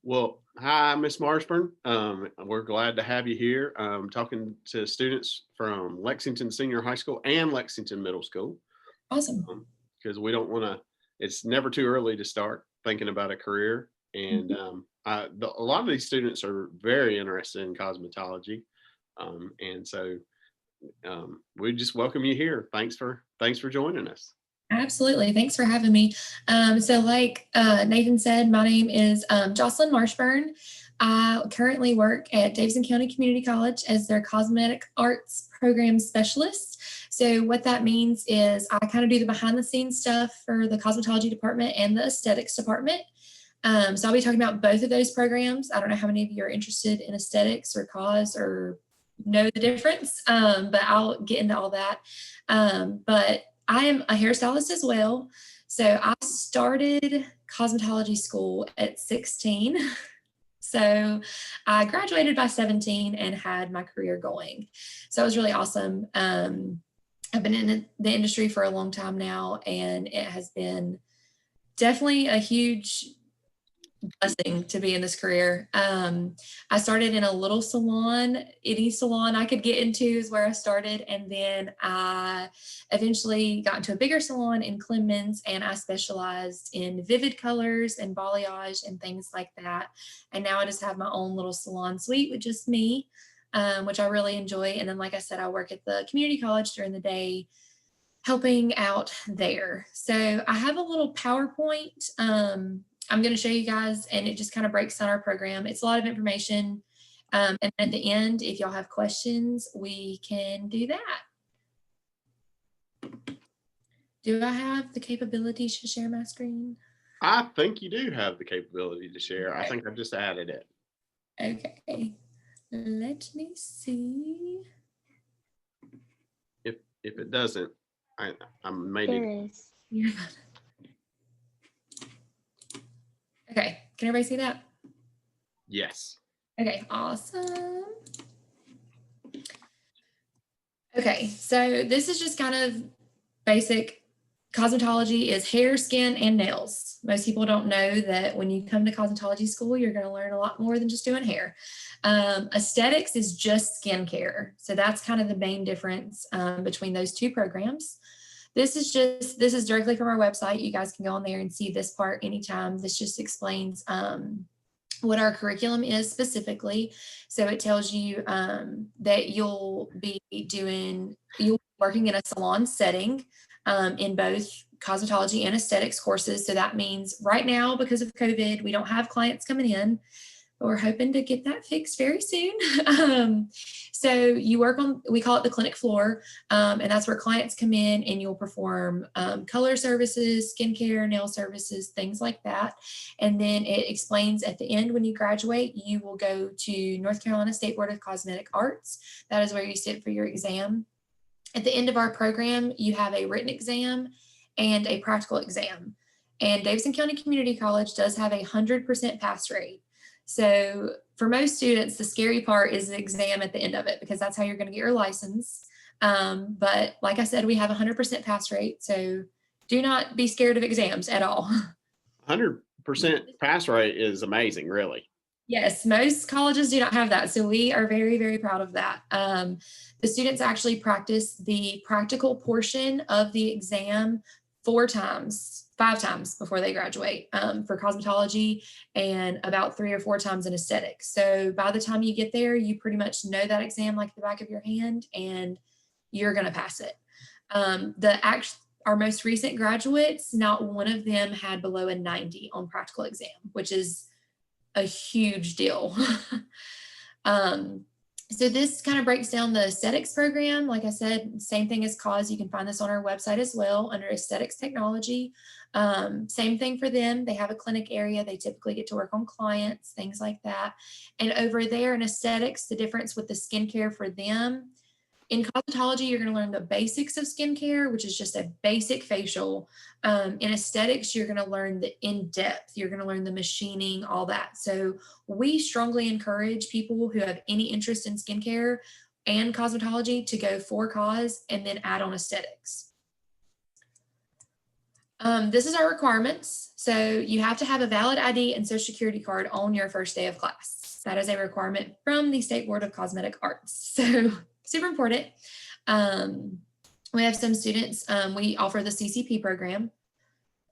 Well, hi, Miss Marshburn. We're glad to have you here. Talking to students from Lexington Senior High School and Lexington Middle School, Awesome. because we don't want to. It's never too early to start thinking about a career. And Mhm. a lot of these students are very interested in cosmetology, and so we just welcome you here. Thanks for joining us. Absolutely. Thanks for having me. Like Nathan said, my name is Jocelyn Marshburn. I currently work at Davidson County Community College as their cosmetic arts program specialist. So what that means is I kind of do the behind the scenes stuff for the cosmetology department and the aesthetics department. So I'll be talking about both of those programs. I don't know how many of you are interested in aesthetics or cos or know the difference, but I'll get into all that. But I am a hairstylist as well. So I started cosmetology school at 16. So I graduated by 17 and had my career going. So it was really awesome. I've been in the industry for a long time now, and it has been definitely a huge blessing to be in this career. I started in a little salon. Any salon I could get into is where I started. And then I eventually got into a bigger salon in Clemens, and I specialized in vivid colors and balayage and things like that. And now I just have my own little salon suite with just me, which I really enjoy. And then, like I said, I work at the community college during the day helping out there. So I have a little PowerPoint I'm going to show you guys, and it just kind of breaks down our program. It's a lot of information. And at the end, if y'all have questions, we can do that. Do I have the capability to share my screen? I think you do have the capability to share. I Okay. think I just added it. Okay. Let me see. If it doesn't, I may There need. is. Okay. Can everybody see that? Yes. Okay. Awesome. Okay. So this is just kind of basic. Cosmetology is hair, skin, and nails. Most people don't know that when you come to cosmetology school, you're going to learn a lot more than just doing hair. Aesthetics is just skincare. So that's kind of the main difference between those two programs. This is directly from our website. You guys can go on there and see this part anytime. This just explains what our curriculum is specifically. So it tells you that you'll be working in a salon setting in both cosmetology and aesthetics courses. So that means right now, because of COVID, we don't have clients coming in, but we're hoping to get that fixed very soon. So you work on, we call it the clinic floor, and that's where clients come in and you'll perform color services, skincare, nail services, things like that. And then it explains at the end when you graduate, you will go to North Carolina State Board of Cosmetic Arts. That is where you sit for your exam. At the end of our program, you have a written exam and a practical exam. And Davidson County Community College does have a 100% pass rate. So for most students, the scary part is the exam at the end of it, because that's how you're going to get your license. But like I said, we have a 100% pass rate. So do not be scared of exams at all. 100% pass rate is amazing, really. Yes, most colleges do not have that. So we are very, very proud of that. The students actually practice the practical portion of the exam 5 times before they graduate for cosmetology, and about 3 or 4 times in aesthetics. So by the time you get there, you pretty much know that exam like the back of your hand, and you're going to pass it. Our most recent graduates, not one of them had below a 90 on practical exam, which is a huge deal. So this kind of breaks down the aesthetics program. Like I said, same thing as cause. You can find this on our website as well under aesthetics technology. Same thing for them. They have a clinic area. They typically get to work on clients, things like that. And over there in aesthetics, the difference with the skincare for them, in cosmetology, you're going to learn the basics of skincare, which is just a basic facial. In aesthetics, you're going to learn the in-depth. You're going to learn the machining, all that. So we strongly encourage people who have any interest in skincare and cosmetology to go for cause and then add on aesthetics. This is our requirements. So you have to have a valid ID and social security card on your first day of class. That is a requirement from the State Board of Cosmetic Arts. So super important. We have some students, we offer the CCP program.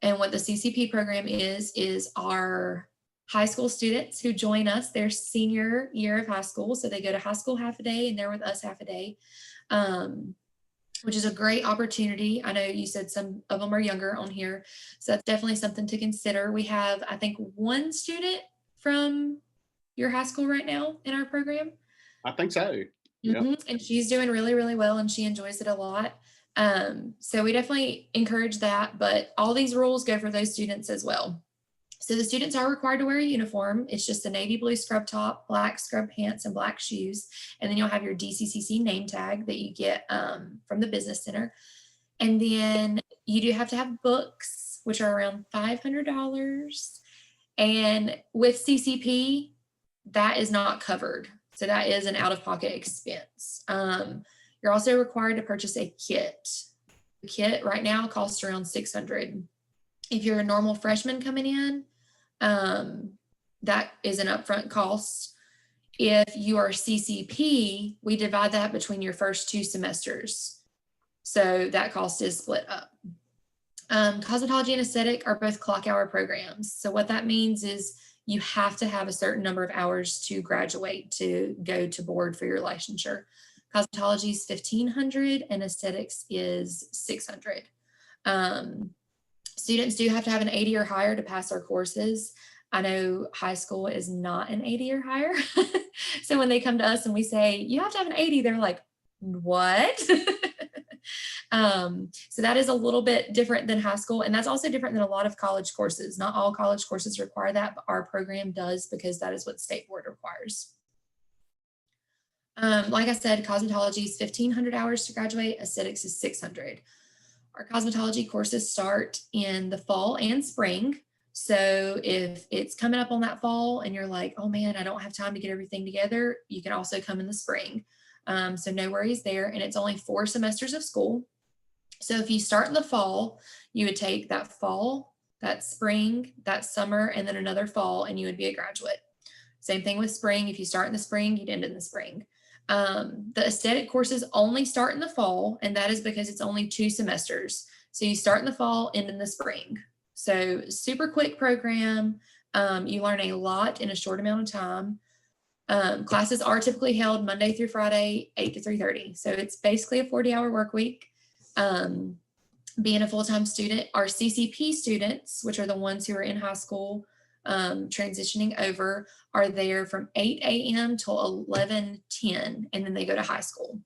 And what the CCP program is our high school students who join us their senior year of high school. So they go to high school half a day and they're with us half a day. Which is a great opportunity. I know you said some of them are younger on here, so that's definitely something to consider. We have, I think, one student from your high school right now in our program. I think so. Yeah. And she's doing really, really well, and she enjoys it a lot. So we definitely encourage that, but all these rules go for those students as well. So the students are required to wear a uniform. It's just a navy blue scrub top, black scrub pants, and black shoes. And then you'll have your DCCC name tag that you get from the business center. And then you do have to have books, which are around $500. And with CCP, that is not covered. So that is an out-of-pocket expense. You're also required to purchase a kit. The kit right now costs around $600. If you're a normal freshman coming in, that is an upfront cost. If you are CCP, we divide that between your first 2 semesters. So that cost is split up. Cosmetology and aesthetic are both clock hour programs. So what that means is you have to have a certain number of hours to graduate to go to board for your licensure. Cosmetology is $1,500 and aesthetics is $600. Students do have to have an 80 or higher to pass our courses. I know high school is not an 80 or higher. So when they come to us and we say, you have to have an 80, they're like, what? So that is a little bit different than high school. And that's also different than a lot of college courses. Not all college courses require that, but our program does because that is what the state board requires. Like I said, cosmetology is 1,500 hours to graduate. Aesthetics is 600. Our cosmetology courses start in the fall and spring. So if it's coming up on that fall and you're like, oh man, I don't have time to get everything together, you can also come in the spring. So no worries there. And it's only 4 semesters of school. So if you start in the fall, you would take that fall, that spring, that summer, and then another fall, and you would be a graduate. Same thing with spring. If you start in the spring, you'd end in the spring. The aesthetic courses only start in the fall, and that is because it's only 2 semesters. So you start in the fall, end in the spring. So super quick program. You learn a lot in a short amount of time. Classes are typically held Monday through Friday, 8 to 3:30. So it's basically a 40-hour work week. Being a full-time student, our CCP students, which are the ones who are in high school, transitioning over, are there from 8 a.m. till 11:10, and then they go to high school.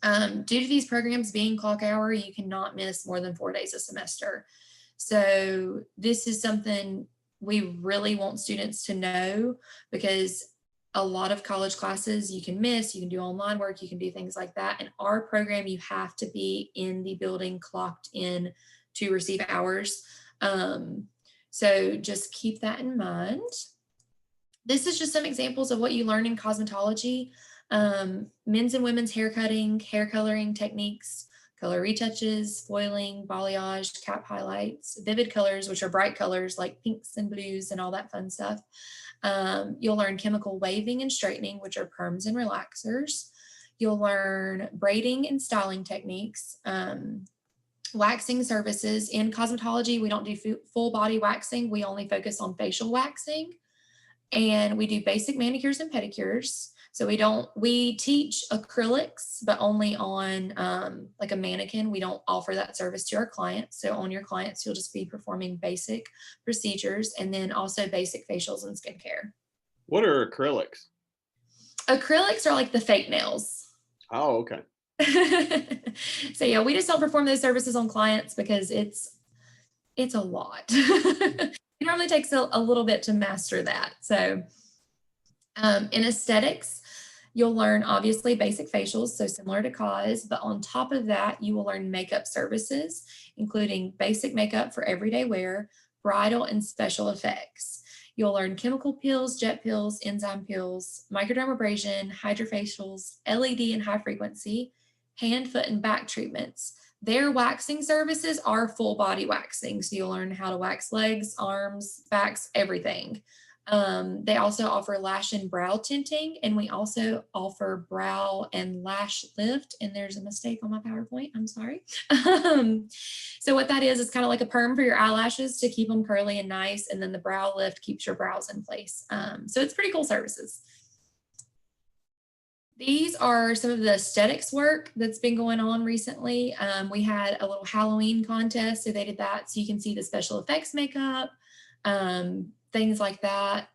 Due to these programs being clock hour, you cannot miss more than 4 days a semester. So this is something we really want students to know, because a lot of college classes you can miss, you can do online work, you can do things like that. In our program, you have to be in the building clocked in to receive hours. So just keep that in mind. This is just some examples of what you learn in cosmetology. Men's and women's hair cutting, hair coloring techniques, color retouches, foiling, balayage, cap highlights, vivid colors, which are bright colors like pinks and blues and all that fun stuff. You'll learn chemical waving and straightening, which are perms and relaxers. You'll learn braiding and styling techniques. Waxing services. In cosmetology, we don't do full body waxing. We only focus on facial waxing. And we do basic manicures and pedicures. So we teach acrylics, but only on like a mannequin. We don't offer that service to our clients. So on your clients, you'll just be performing basic procedures and then also basic facials and skincare. What are acrylics? Acrylics are like the fake nails. Oh, okay. So yeah, we just don't perform those services on clients because it's a lot. It normally takes a little bit to master that. So in aesthetics, you'll learn obviously basic facials, so similar to cos, but on top of that, you will learn makeup services, including basic makeup for everyday wear, bridal, and special effects. You'll learn chemical peels, jet peels, enzyme peels, microdermabrasion, hydrofacials, LED and high frequency, hand, foot, and back treatments, Their waxing services are full body waxing. So you'll learn how to wax legs, arms, backs, everything. They also offer lash and brow tinting, and we also offer brow and lash lift. And there's a mistake on my PowerPoint. I'm sorry. So what that is kind of like a perm for your eyelashes to keep them curly and nice. And then the brow lift keeps your brows in place. So it's pretty cool services. These are some of the aesthetics work that's been going on recently. We had a little Halloween contest, so they did that. So you can see the special effects makeup, things like that.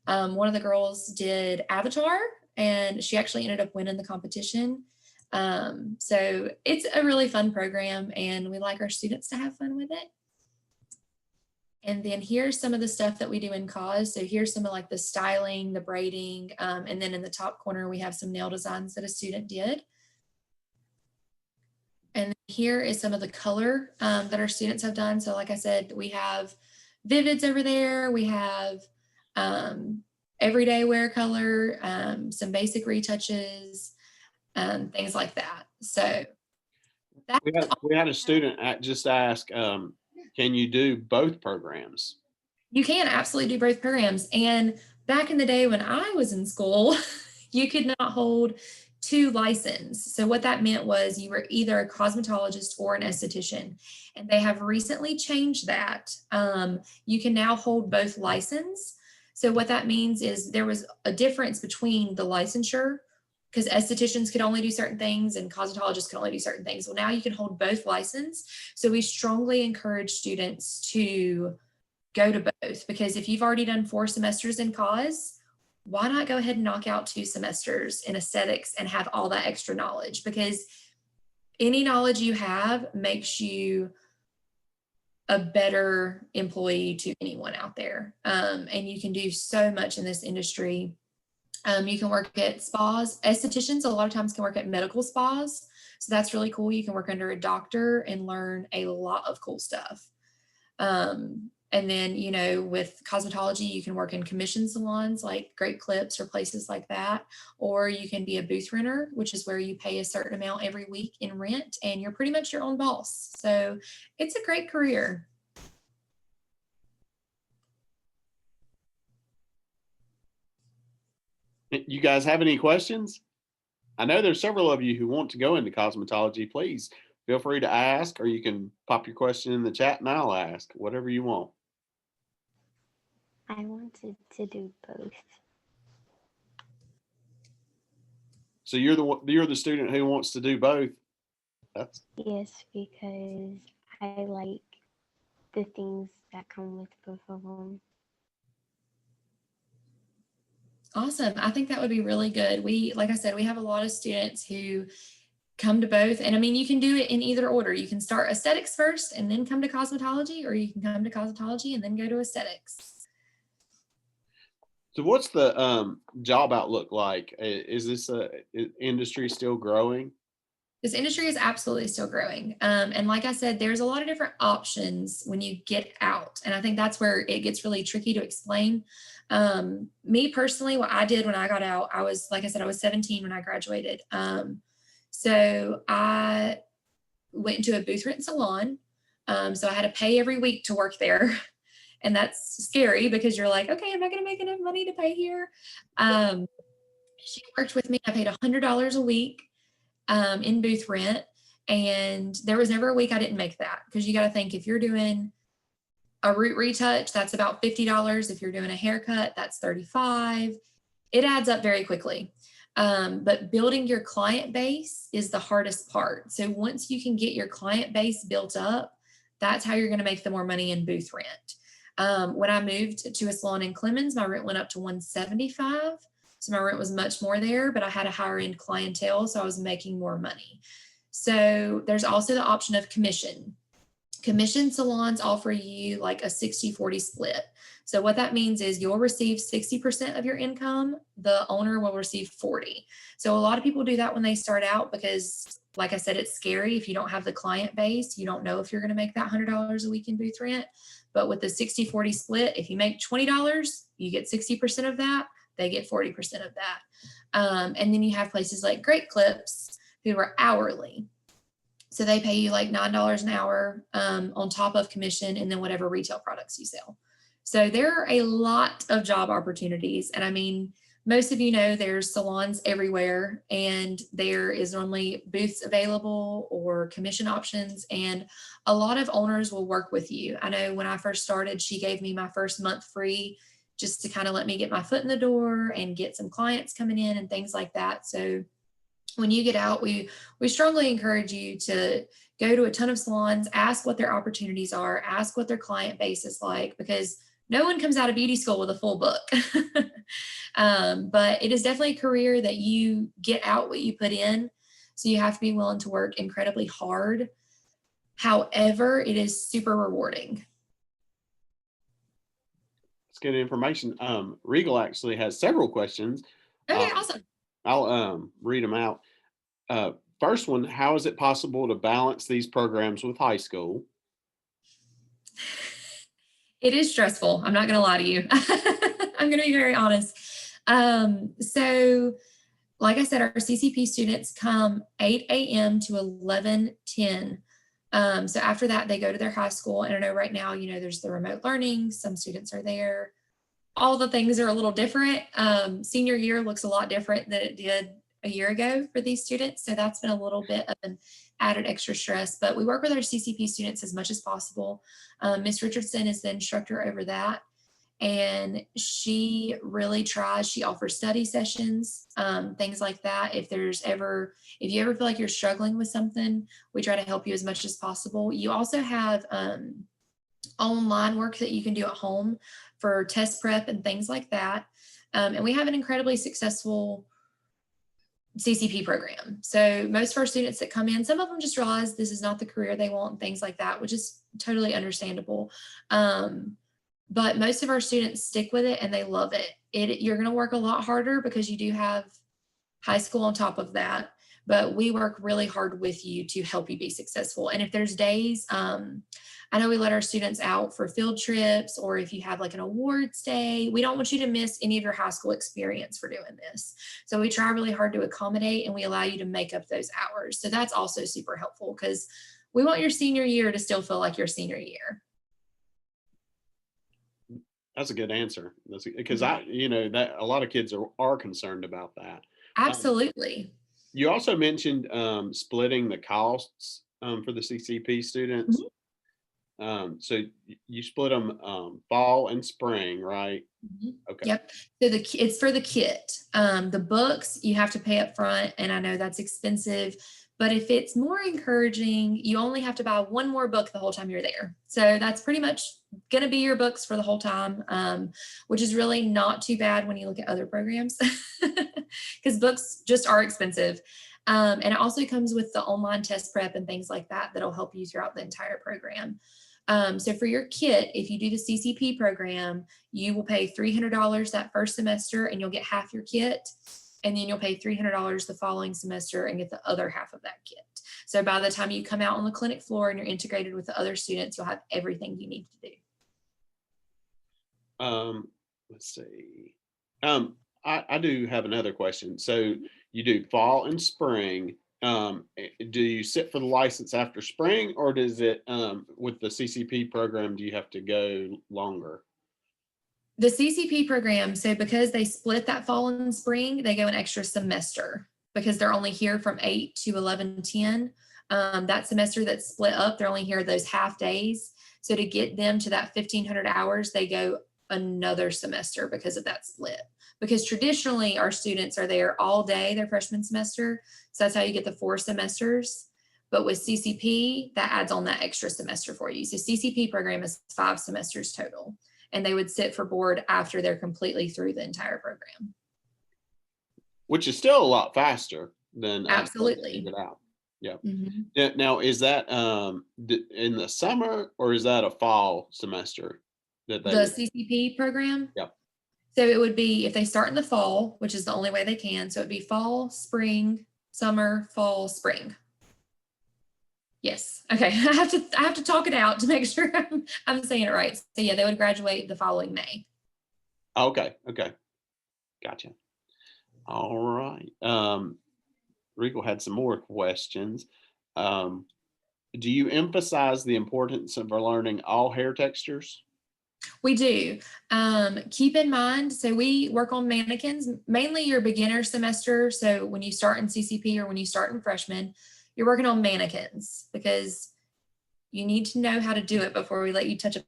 One of the girls did Avatar, and she actually ended up winning the competition. So it's a really fun program, and we like our students to have fun with it. And then here's some of the stuff that we do in cause. So here's some of like the styling, the braiding, and then in the top corner, we have some nail designs that a student did. And here is some of the color that our students have done. So like I said, we have Vivids over there. We have everyday wear color, some basic retouches, things like that. So we had a student just ask, can you do both programs? You can absolutely do both programs. And back in the day when I was in school, you could not hold 2 licenses. So what that meant was you were either a cosmetologist or an esthetician. And they have recently changed that. You can now hold both licenses. So what that means is there was a difference between the licensure, because estheticians could only do certain things and cosmetologists could only do certain things. Well, now you can hold both licenses. So we strongly encourage students to go to both, because if you've already done 4 semesters in cause, why not go ahead and knock out 2 semesters in aesthetics and have all that extra knowledge? Because any knowledge you have makes you a better employee to anyone out there. And you can do so much in this industry. You can work at spas. Estheticians a lot of times can work at medical spas. So that's really cool. You can work under a doctor and learn a lot of cool stuff. And then, you know, with cosmetology, you can work in commission salons like Great Clips or places like that. Or you can be a booth renter, which is where you pay a certain amount every week in rent and you're pretty much your own boss. So it's a great career. You guys have any questions? I know there's several of you who want to go into cosmetology. Please feel free to ask, or you can pop your question in the chat and I'll ask whatever you want. I wanted to do both. So you're the student who wants to do both. Yes, because I like the things that come with both of them. Awesome. I think that would be really good. Like I said, we have a lot of students who come to both. And I mean, you can do it in either order. You can start aesthetics first and then come to cosmetology, or you can come to cosmetology and then go to aesthetics. So what's the job outlook like? Is this industry still growing? This industry is absolutely still growing. And like I said, there's a lot of different options when you get out. And I think that's where it gets really tricky to explain. Me personally, what I did when I got out, like I said, I was 17 when I graduated. So I went into a booth rent salon. So I had to pay every week to work there. And that's scary because you're like, okay, I'm not going to make enough money to pay here. She worked with me. I paid $100 a week in booth rent. And there was never a week I didn't make that, because you got to think, if you're doing a root retouch, that's about $50. If you're doing a haircut, that's $35. It adds up very quickly. But building your client base is the hardest part. So once you can get your client base built up, that's how you're going to make the more money in booth rent. When I moved to a salon in Clemens, my rent went up to $175. So my rent was much more there, but I had a higher end clientele, so I was making more money. So there's also the option of commission. Commission salons offer you like a 60-40 split. So what that means is you'll receive 60% of your income, the owner will receive 40. So a lot of people do that when they start out because, like I said, it's scary. If you don't have the client base, you don't know if you're going to make that $100 a week in booth rent. But with the 60-40 split, if you make $20, you get 60% of that, they get 40% of that. And then you have places like Great Clips who are hourly. So they pay you like $9 an hour on top of commission and then whatever retail products you sell. So there are a lot of job opportunities. And I mean, most of you know there's salons everywhere, and there is normally booths available or commission options, and a lot of owners will work with you. I know when I first started, she gave me my first month free just to kind of let me get my foot in the door and get some clients coming in and things like that. So when you get out, we strongly encourage you to go to a ton of salons, ask what their opportunities are, ask what their client base is like, because no one comes out of beauty school with a full book. But it is definitely a career that you get out what you put in. So you have to be willing to work incredibly hard. However, it is super rewarding. It's good information. Regal actually has several questions. Okay, awesome. I'll read them out. First one, how is it possible to balance these programs with high school? It is stressful. I'm not going to lie to you. I'm going to be very honest. So like I said, our CCP students come 8 a.m. to 11:10. So after that, they go to their high school. And I know right now, there's the remote learning. Some students are there. All the things are a little different. Senior year looks a lot different than it did a year ago for these students. So that's been a little bit of an added extra stress, but we work with our CCP students as much as possible. Ms. Richardson is the instructor over that. And she really tries, she offers study sessions, things like that. If you ever feel like you're struggling with something, we try to help you as much as possible. You also have online work that you can do at home for test prep and things like that. And we have an incredibly successful CCP program. So most of our students that come in, some of them just realize this is not the career they want and things like that, which is totally understandable. But most of our students stick with it and they love it. You're going to work a lot harder because you do have high school on top of that, but we work really hard with you to help you be successful. And if there's days, I know we let our students out for field trips, or if you have like an awards day, we don't want you to miss any of your high school experience for doing this. So we try really hard to accommodate, and we allow you to make up those hours. So that's also super helpful because we want your senior year to still feel like your senior year. That's a good answer. Because that a lot of kids are concerned about that. Absolutely. You also mentioned splitting the costs for the CCP students. Mm-hmm. So you split them fall and spring, right? Mm-hmm. Okay. Yep. So it's for the kit. The books you have to pay up front, and I know that's expensive. But if it's more encouraging, you only have to buy one more book the whole time you're there. So that's pretty much going to be your books for the whole time, which is really not too bad when you look at other programs because books just are expensive. And it also comes with the online test prep and things like that that'll help you throughout the entire program. So for your kit, if you do the CCP program, you will pay $300 that first semester and you'll get half your kit. And then you'll pay $300 the following semester and get the other half of that kit. So by the time you come out on the clinic floor and you're integrated with the other students, you'll have everything you need to do. Let's see. I do have another question. So you do fall and spring. Do you sit for the license after spring, or does it with the CCP program, do you have to go longer? The CCP program, so because they split that fall and spring, they go an extra semester because they're only here from 8 to 11:10. That semester that's split up, they're only here those half days. So to get them to that 1,500 hours, they go another semester because of that split. Because traditionally our students are there all day their freshman semester. So that's how you get the 4 semesters. But with CCP, that adds on that extra semester for you. So CCP program is 5 semesters total. And they would sit for board after they're completely through the entire program. Which is still a lot faster than absolutely get out. Yeah. Mm-hmm. Now, is that in the summer or is that a fall semester? That the CCP program? Yeah. So it would be if they start in the fall, which is the only way they can. So it'd be fall, spring, summer, fall, spring. Yes. Okay. I have to talk it out to make sure I'm saying it right. So yeah, they would graduate the following May. Okay. Gotcha. All right. Regal had some more questions. do you emphasize the importance of learning all hair textures? We do. Keep in mind, so we work on mannequins, mainly your beginner semester. So when you start in CCP or when you start in freshman, you're working on mannequins because you need to know how to do it before we let you touch a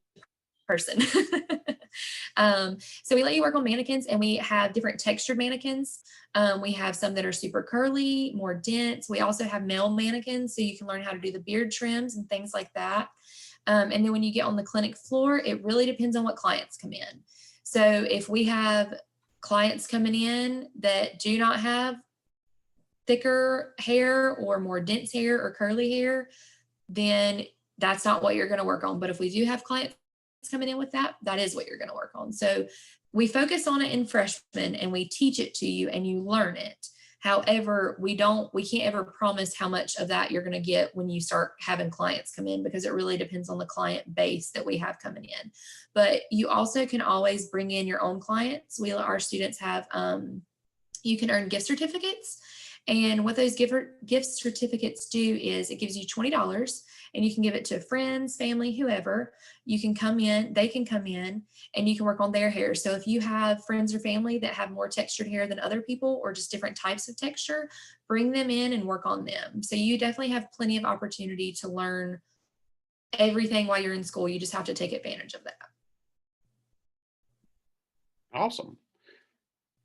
person. So we let you work on mannequins, and we have different textured mannequins. We have some that are super curly, more dense. We also have male mannequins, so you can learn how to do the beard trims and things like that. And then when you get on the clinic floor, it really depends on what clients come in. So if we have clients coming in that do not have thicker hair or more dense hair or curly hair, then that's not what you're going to work on. But if we do have clients coming in with that, that is what you're going to work on. So we focus on it in freshman and we teach it to you and you learn it. However, we can't ever promise how much of that you're going to get when you start having clients come in, because it really depends on the client base that we have coming in. But you also can always bring in your own clients. Our students have, you can earn gift certificates. And what those gift certificates do is it gives you $20, and you can give it to friends, family, whoever. You can come in, they can come in, and you can work on their hair. So if you have friends or family that have more textured hair than other people, or just different types of texture, bring them in and work on them. So you definitely have plenty of opportunity to learn everything while you're in school. You just have to take advantage of that. Awesome.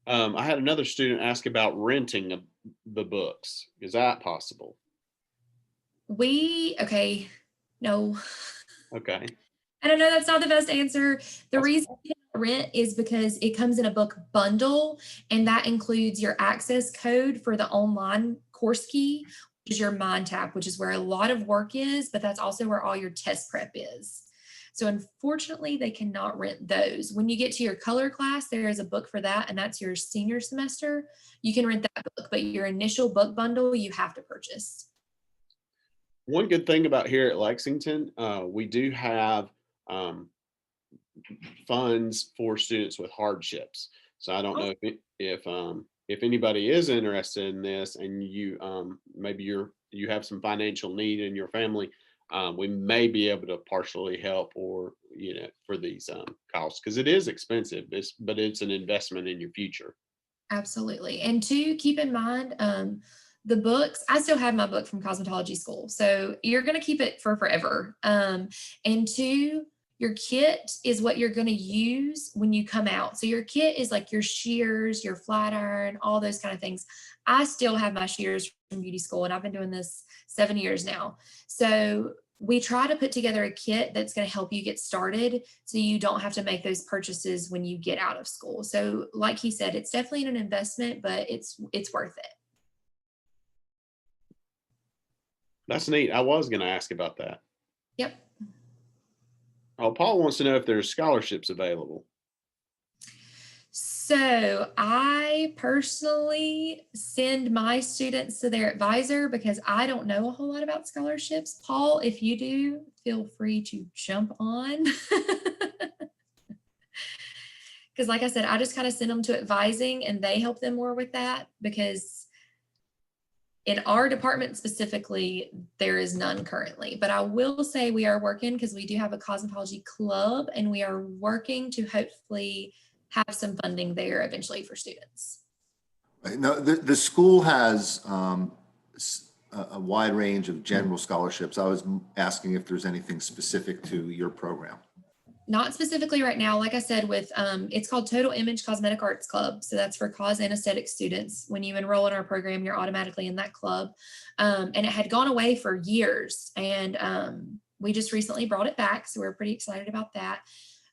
I had another student ask about renting the books. Is that possible? No. Okay. I don't know, that's not the best answer. The That's reason rent is because it comes in a book bundle, and that includes your access code for the online course key, which is your Mind Tap, which is where a lot of work is, but that's also where all your test prep is. So unfortunately, they cannot rent those. When you get to your color class, there is a book for that, and that's your senior semester. You can rent that book, but your initial book bundle, you have to purchase. one good thing about here at Lexington, we do have funds for students with hardships. So I don't know if anybody is interested in this, and you maybe you have some financial need in your family, we may be able to partially help, or for these costs, because it is expensive. But it's an investment in your future. Absolutely. And two, keep in mind, the books, I still have my book from cosmetology school, so you're going to keep it for forever. And two, your kit is what you're going to use when you come out. So your kit is like your shears, your flat iron, all those kind of things. I still have my shears from beauty school, and I've been doing this 7 years now. So we try to put together a kit that's going to help you get started, so you don't have to make those purchases when you get out of school. So like he said, it's definitely an investment, but it's worth it. That's neat. I was going to ask about that. Yep. Oh, Paul wants to know if there's scholarships available. So I personally send my students to their advisor because I don't know a whole lot about scholarships. Paul, if you do, feel free to jump on. Because like I said, I just kind of send them to advising, and they help them more with that, because in our department specifically, there is none currently. But I will say we are working, because we do have a cosmetology club, and we are working to hopefully have some funding there eventually for students. Right. Now, the school has a wide range of general scholarships. I was asking if there's anything specific to your program. Not specifically right now. Like I said, with it's called Total Image Cosmetic Arts Club. So that's for cos and aesthetic students. When you enroll in our program, you're automatically in that club. And it had gone away for years. And we just recently brought it back. So we're pretty excited about that.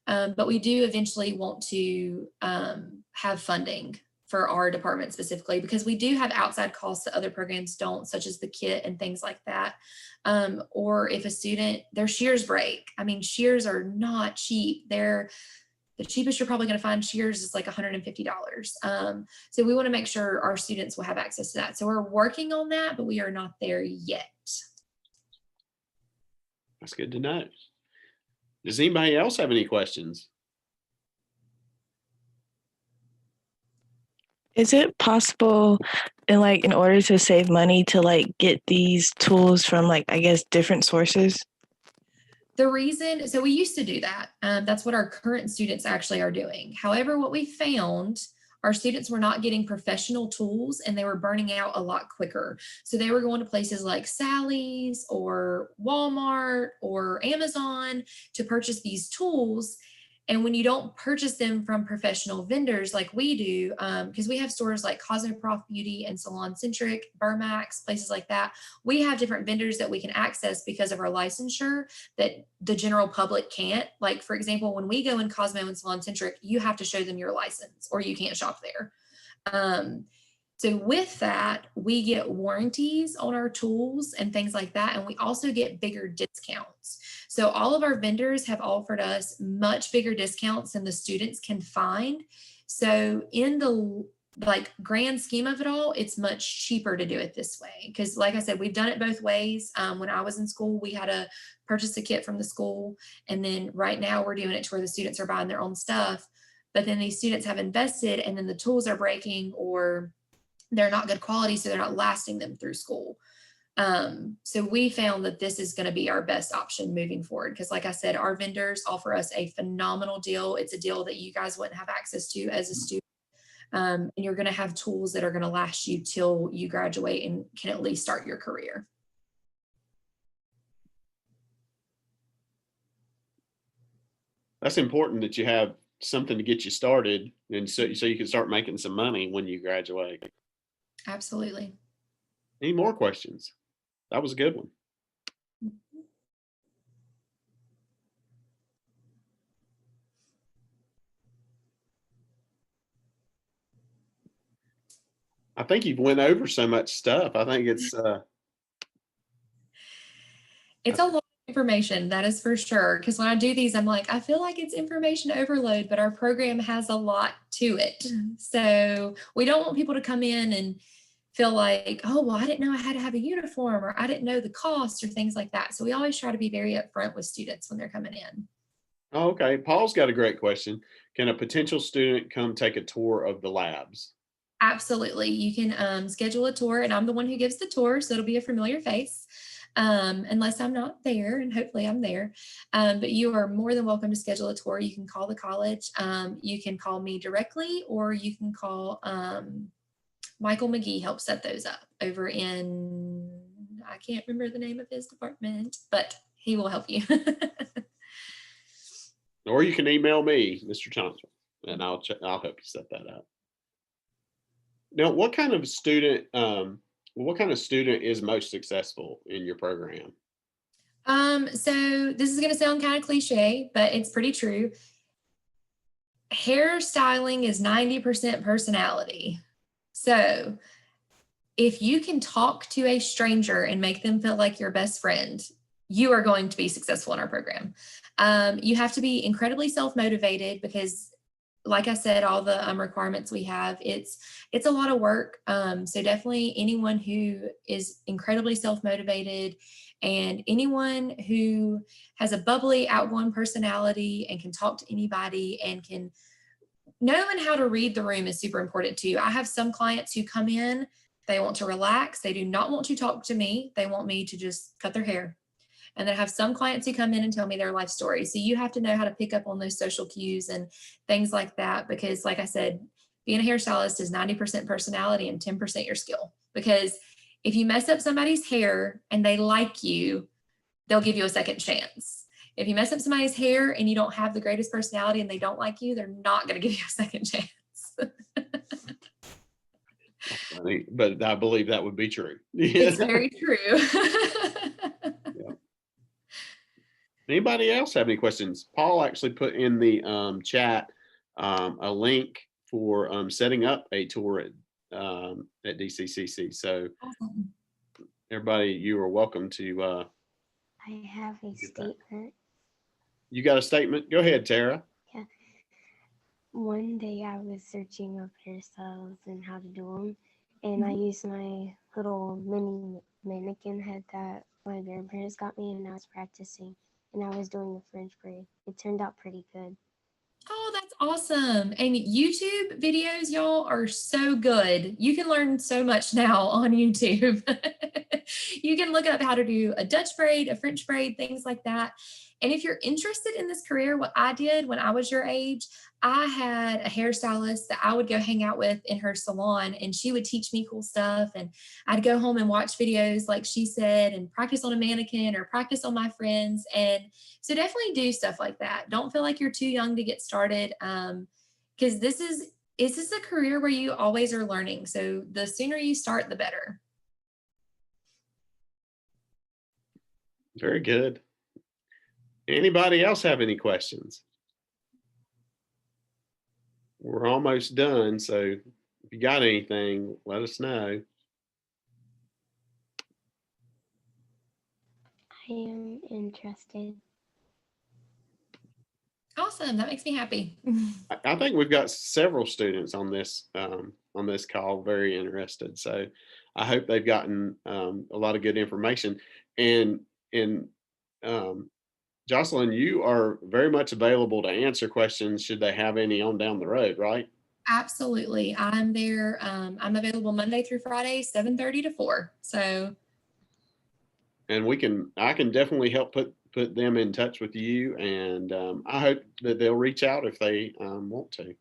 But we do eventually want to have funding for our department specifically, because we do have outside costs that other programs don't, such as the kit and things like that. Or if a student, their shears break. I mean, shears are not cheap. The cheapest you're probably going to find shears is like $150. So we want to make sure our students will have access to that. So we're working on that, but we are not there yet. That's good to know. Does anybody else have any questions? Is it possible in order to save money to get these tools from I guess different sources? The reason, so we used to do that. That's what our current students actually are doing. However, what we found, our students were not getting professional tools and they were burning out a lot quicker. So they were going to places like Sally's or Walmart or Amazon to purchase these tools. And when you don't purchase them from professional vendors like we do, because we have stores like Cosmoprof Beauty and Salon Centric, Burmax, places like that, we have different vendors that we can access because of our licensure that the general public can't. Like, for example, when we go in Cosmo and Salon Centric, you have to show them your license or you can't shop there. So with that, we get warranties on our tools and things like that. And we also get bigger discounts. So all of our vendors have offered us much bigger discounts than the students can find. So in the grand scheme of it all, it's much cheaper to do it this way. Because like I said, we've done it both ways. When I was in school, we had to purchase a kit from the school. And then right now we're doing it to where the students are buying their own stuff. But then these students have invested and then the tools are breaking or they're not good quality, so they're not lasting them through school. So we found that this is going to be our best option moving forward. Because like I said, our vendors offer us a phenomenal deal. It's a deal that you guys wouldn't have access to as a student. And you're going to have tools that are going to last you till you graduate and can at least start your career. That's important that you have something to get you started and so you can start making some money when you graduate. Absolutely. Any more questions? That was a good one. I think you've went over so much stuff. I think it's a lot of information, that is for sure. Because when I do these, I'm like, I feel like it's information overload, but our program has a lot to it. So we don't want people to come in and feel like, oh, well, I didn't know I had to have a uniform or I didn't know the cost or things like that. So we always try to be very upfront with students when they're coming in. Oh, okay. Paul's got a great question. Can a potential student come take a tour of the labs? Absolutely. You can schedule a tour and I'm the one who gives the tour. So it'll be a familiar face. Unless I'm not there, and hopefully I'm there. But you are more than welcome to schedule a tour. You can call the college. You can call me directly, or you can call Michael McGee helps set those up over in, I can't remember the name of his department, but he will help you. Or you can email me, Mr. Johnson, and I'll help you set that up. Now, what kind of student is most successful in your program? So this is going to sound kind of cliche, but it's pretty true. Hairstyling is 90% personality. So if you can talk to a stranger and make them feel like your best friend, you are going to be successful in our program. You have to be incredibly self-motivated because, like I said, all the requirements we have, it's a lot of work. So definitely anyone who is incredibly self-motivated and anyone who has a bubbly, outgoing personality and can talk to anybody and can knowing how to read the room is super important too. I have some clients who come in, they want to relax. They do not want to talk to me. They want me to just cut their hair. And then I have some clients who come in and tell me their life story. So you have to know how to pick up on those social cues and things like that. Because like I said, being a hairstylist is 90% personality and 10% your skill. Because if you mess up somebody's hair and they like you, they'll give you a second chance. If you mess up somebody's hair and you don't have the greatest personality and they don't like you, they're not going to give you a second chance. But I believe that would be true. It's very true. Yeah. Anybody else have any questions? Paul actually put in the chat a link for setting up a tour at DCCC. So Awesome. everybody, you are welcome to. I have a statement. You got a statement? Go ahead, Tara. Yeah. One day I was searching up hairstyles and how to do them, and I used my little mini mannequin head that my grandparents got me, and I was practicing, and I was doing the French braid. It turned out pretty good. Oh, that's awesome. And YouTube videos, y'all, are so good. You can learn so much now on YouTube. You can look up how to do a Dutch braid, a French braid, things like that. And if you're interested in this career, what I did when I was your age, I had a hairstylist that I would go hang out with in her salon, and she would teach me cool stuff. And I'd go home and watch videos like she said and practice on a mannequin or practice on my friends. And so definitely do stuff like that. Don't feel like you're too young to get started, because this is a career where you always are learning. So the sooner you start, the better. Very good. Anybody else have any questions? We're almost done, so if you got anything, let us know. I am interested. Awesome. That makes me happy. I think we've got several students on this call very interested. So I hope they've gotten a lot of good information. And Jocelyn, you are very much available to answer questions should they have any on down the road, right? Absolutely. I'm there. I'm available Monday through Friday, 7:30 to 4. So. And I can definitely help put them in touch with you. And I hope that they'll reach out if they want to.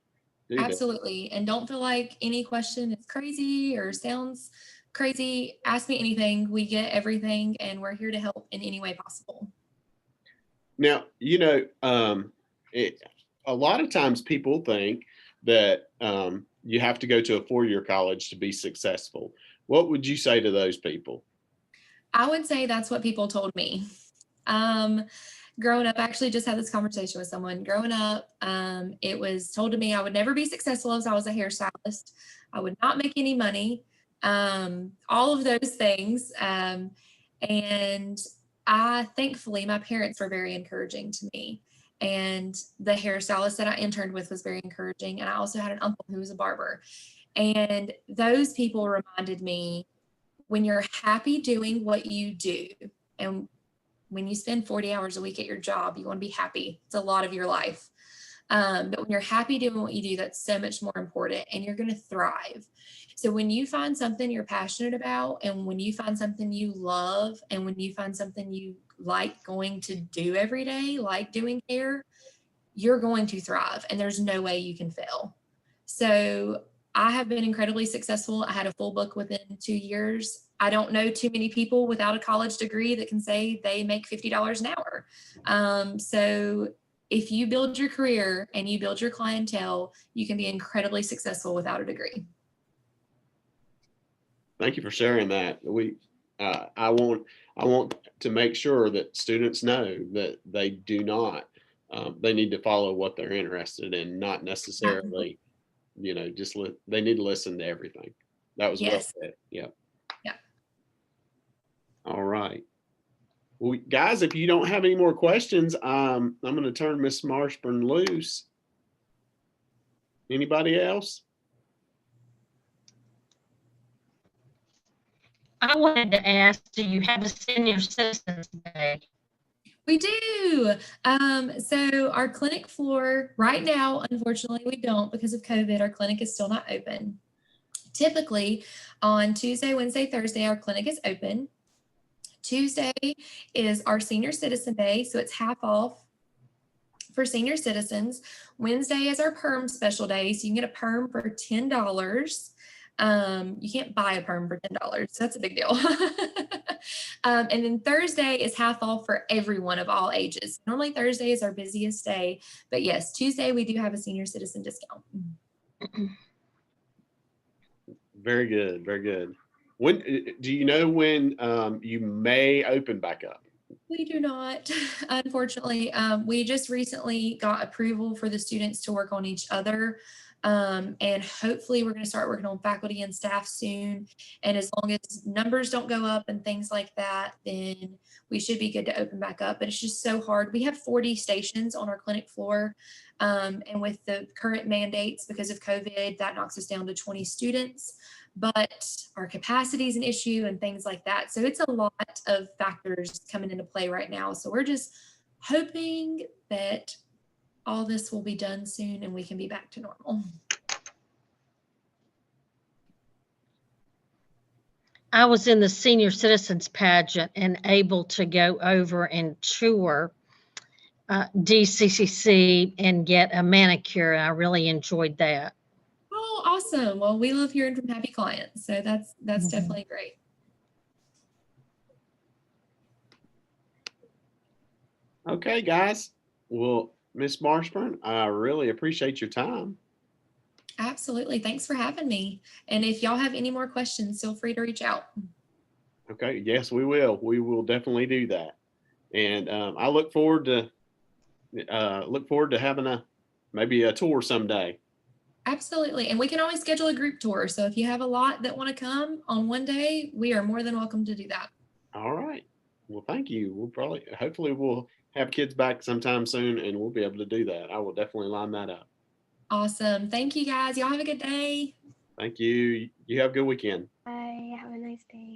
Absolutely. And don't feel like any question is crazy or sounds crazy. Ask me anything. We get everything, and we're here to help in any way possible. Now, a lot of times people think that you have to go to a 4-year college to be successful. What would you say to those people? I would say that's what people told me. Growing up, I actually just had this conversation with someone. Growing up, it was told to me I would never be successful as I was a hairstylist. I would not make any money, all of those things. And thankfully, my parents were very encouraging to me. And the hairstylist that I interned with was very encouraging. And I also had an uncle who was a barber. And those people reminded me, when you're happy doing what you do, and when you spend 40 hours a week at your job, you want to be happy. It's a lot of your life. But when you're happy doing what you do, that's so much more important, and you're going to thrive. So when you find something you're passionate about, and when you find something you love, and when you find something you like going to do every day, like doing hair, you're going to thrive, and there's no way you can fail. So I have been incredibly successful. I had a full book within 2 years. I don't know too many people without a college degree that can say they make $50 an hour. So if you build your career and you build your clientele, you can be incredibly successful without a degree. Thank you for sharing that. I want to make sure that students know that they do not, they need to follow what they're interested in, not necessarily, just they need to listen to everything. That was well said. Yeah. Yeah. All right. Well, guys, if you don't have any more questions, I'm going to turn Miss Marshburn loose. Anybody else? I wanted to ask, do you have a senior citizens day? We do. So our clinic floor right now, unfortunately, we don't because of COVID. Our clinic is still not open. Typically on Tuesday, Wednesday, Thursday, our clinic is open. Tuesday is our senior citizen day, so it's half off for senior citizens. Wednesday is our perm special day, so you can get a perm for $10. You can't buy a perm for $10, so that's a big deal. And then Thursday is half off for everyone of all ages. Normally Thursday is our busiest day, but yes, Tuesday we do have a senior citizen discount. Very good, very good. When do you know when you may open back up? We do not, unfortunately. We just recently got approval for the students to work on each other. And hopefully we're going to start working on faculty and staff soon. And as long as numbers don't go up and things like that, then we should be good to open back up. But it's just so hard. We have 40 stations on our clinic floor. And with the current mandates because of COVID, that knocks us down to 20 students. But our capacity is an issue and things like that. So it's a lot of factors coming into play right now. So we're just hoping that all this will be done soon and we can be back to normal. I was in the senior citizens pageant and able to go over and tour DCCC and get a manicure. I really enjoyed that. Oh, awesome. Well, we love hearing from happy clients. So that's definitely great. Okay, guys. Well, Miss Marshburn, I really appreciate your time. Absolutely. Thanks for having me. And if y'all have any more questions, feel free to reach out. Okay. Yes, we will. We will definitely do that. And I look forward to having maybe a tour someday. Absolutely. And we can always schedule a group tour. So if you have a lot that want to come on one day, we are more than welcome to do that. All right. Well, thank you. Hopefully we'll have kids back sometime soon and we'll be able to do that. I will definitely line that up. Awesome. Thank you guys. Y'all have a good day. Thank you. You have a good weekend. Bye. Have a nice day.